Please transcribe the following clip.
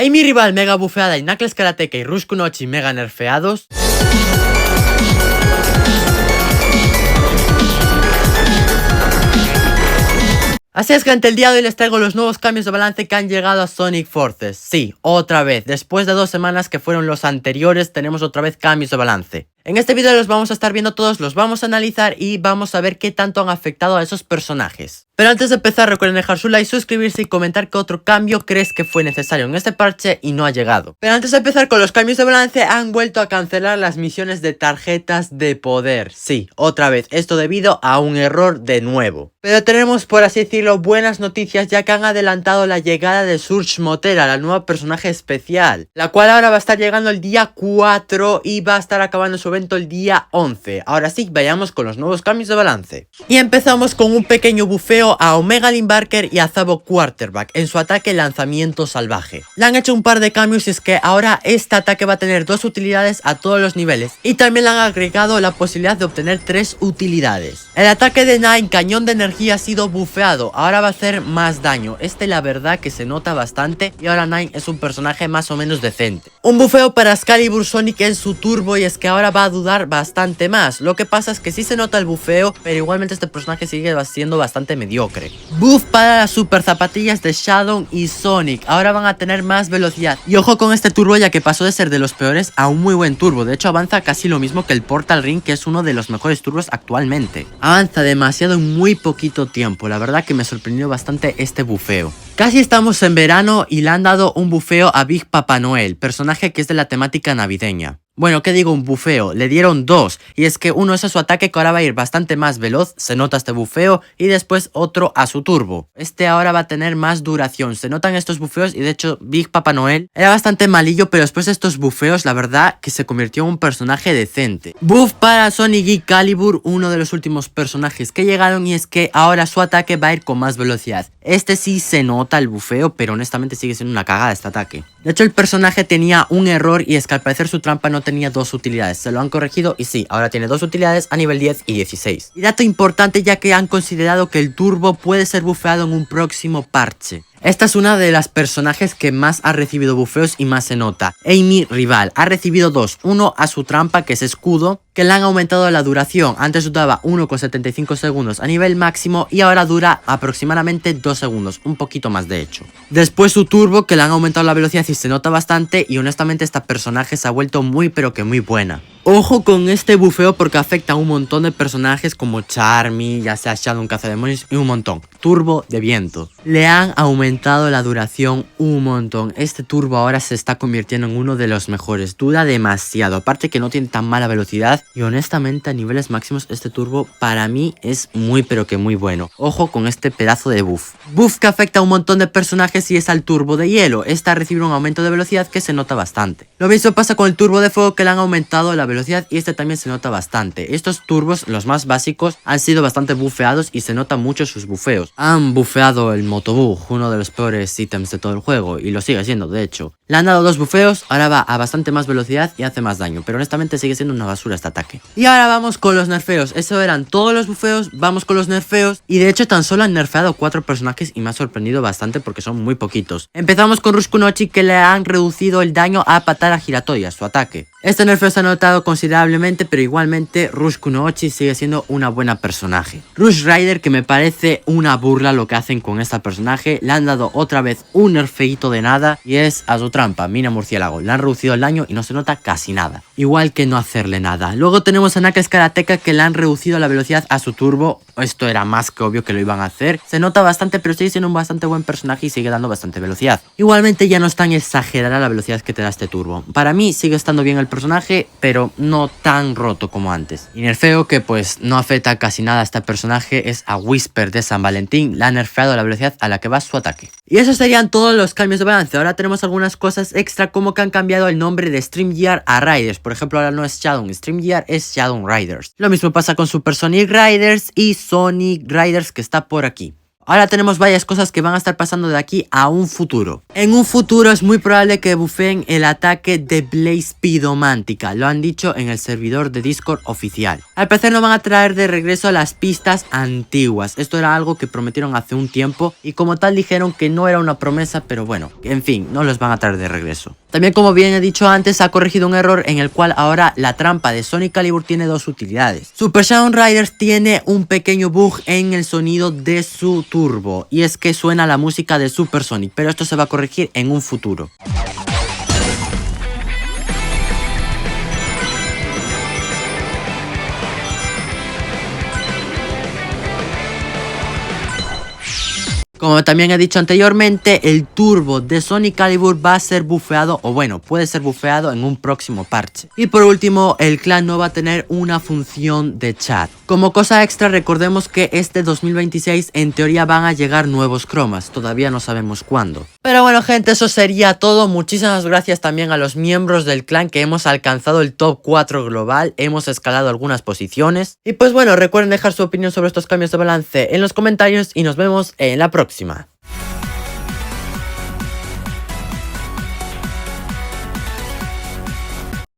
Amy Rival mega bufeada y Knuckles Karateka y Rush Kunoichi mega nerfeados. Así es que ante el día de hoy les traigo los nuevos cambios de balance que han llegado a Sonic Forces. Sí, otra vez, después de 2 semanas que fueron los anteriores, tenemos otra vez cambios de balance. En este vídeo los vamos a estar viendo todos, los vamos a analizar y vamos a ver qué tanto han afectado a esos personajes. Pero antes de empezar recuerden dejar su like, suscribirse y comentar qué otro cambio crees que fue necesario en este parche y no ha llegado. Pero antes de empezar con los cambios de balance, han vuelto a cancelar las misiones de tarjetas de poder. Sí, otra vez, esto debido a un error de nuevo. Pero tenemos, por así decirlo, buenas noticias, ya que han adelantado la llegada de Surge Motera, la nueva personaje especial, la cual ahora va a estar llegando el día 4 y va a estar acabando su evento el día 11. Ahora sí, vayamos con los nuevos cambios de balance. Y empezamos con un pequeño bufeo a Omega Linebarker y a Zabo Quarterback en su ataque lanzamiento salvaje. Le han hecho un par de cambios y es que ahora este ataque va a tener 2 utilidades a todos los niveles y también le han agregado la posibilidad de obtener 3 utilidades. El ataque de Nine, cañón de energía, ha sido bufeado, ahora va a hacer más daño. La verdad que se nota bastante y ahora Nine es un personaje más o menos decente. Un bufeo para Excalibur Sonic en su turbo y es que ahora va a dudar bastante más. Lo que pasa es que sí se nota el bufeo, pero igualmente este personaje sigue siendo bastante mediocre. Buff para las super zapatillas de Shadow y Sonic, ahora van a tener más velocidad. Y ojo con este turbo, ya que pasó de ser de los peores a un muy buen turbo. De hecho avanza casi lo mismo que el Portal Ring, que es uno de los mejores turbos actualmente. Avanza demasiado en muy poquito tiempo, la verdad que me sorprendió bastante este bufeo. Casi estamos en verano y le han dado un bufeo a Big Papá Noel, personaje que es de la temática navideña. Bueno, ¿qué digo un bufeo? Le dieron 2, y es que uno es a su ataque, que ahora va a ir bastante más veloz, se nota este bufeo, y después otro a su turbo. Ahora va a tener más duración, se notan estos bufeos, y de hecho Big Papá Noel era bastante malillo, pero después de estos bufeos, la verdad que se convirtió en un personaje decente. Buff para Sonic y Calibur, uno de los últimos personajes que llegaron, y es que ahora su ataque va a ir con más velocidad. Sí se nota el bufeo, pero honestamente sigue siendo una cagada este ataque. De hecho el personaje tenía un error, y es que al parecer su trampa no tenía 2 utilidades, se lo han corregido y sí, ahora tiene 2 utilidades a nivel 10 y 16. Y dato importante, ya que han considerado que el turbo puede ser bufeado en un próximo parche. Esta es una de las personajes que más ha recibido bufeos y más se nota. Amy Rival ha recibido 2, uno a su trampa, que es escudo, que le han aumentado la duración. Antes duraba 1,75 segundos a nivel máximo y ahora dura aproximadamente 2 segundos, un poquito más de hecho. Después su turbo, que le han aumentado la velocidad y se nota bastante, y honestamente esta personaje se ha vuelto muy pero que muy buena. Ojo con este bufeo porque afecta a un montón de personajes como Charmy, ya sea Shadow Cazademonios y un montón. Turbo de viento. Le han aumentado la duración un montón. Este turbo ahora se está convirtiendo en uno de los mejores. Dura demasiado. Aparte que no tiene tan mala velocidad. Y honestamente a niveles máximos este turbo para mí es muy pero que muy bueno. Ojo con este pedazo de buff. Buff que afecta a un montón de personajes y es al turbo de hielo. Ha recibido un aumento de velocidad que se nota bastante. Lo mismo pasa con el turbo de fuego, que le han aumentado la velocidad y también se nota bastante. Estos turbos, los más básicos, han sido bastante bufeados y se nota mucho sus bufeos. Han bufeado el Motobug, uno de los peores ítems de todo el juego, y lo sigue siendo de hecho. Le han dado 2 bufeos, ahora va a bastante más velocidad y hace más daño, pero honestamente sigue siendo una basura este ataque. Y ahora vamos con los nerfeos. Eso eran todos los bufeos, vamos con los nerfeos, y de hecho tan solo han nerfeado 4 personajes y me ha sorprendido bastante porque son muy poquitos. Empezamos con Rush Kunoichi, que le han reducido el daño a patada giratoria, su ataque. Este nerfeo se ha notado considerablemente, pero igualmente Rush Kunoichi sigue siendo una buena personaje. Rush Rider, que me parece una burla lo que hacen con esta personaje, le han dado otra vez un nerfeito de nada y es a su trampa, Mina Murciélago. Le han reducido el daño y no se nota casi nada. Igual que no hacerle nada. Luego tenemos a Knuckles Karateka, que le han reducido la velocidad a su turbo. Esto era más que obvio que lo iban a hacer. Se nota bastante, pero sigue siendo un bastante buen personaje y sigue dando bastante velocidad. Igualmente ya no es tan exagerada la velocidad que te da este turbo. Para mí sigue estando bien el personaje, pero no tan roto como antes. Y nerfeo que pues no afecta casi nada a este personaje es a Whisper de San Valentín. Le ha nerfeado la velocidad a la que va su ataque. Y esos serían todos los cambios de balance. Ahora tenemos algunas cosas extra, como que han cambiado el nombre de Stream Gear a Riders. Por ejemplo, ahora no es Shadow Stream Gear, es Shadow Riders. Lo mismo pasa con Super Sonic Riders y Sonic Riders, que está por aquí. Ahora tenemos varias cosas que van a estar pasando de aquí a un futuro. En un futuro es muy probable que bufeen el ataque de Blaze Pidomantica, lo han dicho en el servidor de Discord oficial. Al parecer no van a traer de regreso las pistas antiguas, esto era algo que prometieron hace un tiempo y como tal dijeron que no era una promesa, pero bueno, en fin, no los van a traer de regreso. También, como bien he dicho antes, ha corregido un error en el cual ahora la trampa de Sonic Calibur tiene dos utilidades. Super Shadow Riders tiene un pequeño bug en el sonido de su turbo y es que suena la música de Super Sonic, pero esto se va a corregir en un futuro. Como también he dicho anteriormente, el turbo de Sonic Calibur va a ser bufeado, o bueno, puede ser bufeado en un próximo parche. Y por último, el clan no va a tener una función de chat. Como cosa extra, recordemos que este 2026 en teoría van a llegar nuevos cromas, todavía no sabemos cuándo. Pero bueno gente, eso sería todo. Muchísimas gracias también a los miembros del clan que hemos alcanzado el top 4 global, hemos escalado algunas posiciones. Y pues bueno, recuerden dejar su opinión sobre estos cambios de balance en los comentarios y nos vemos en la próxima.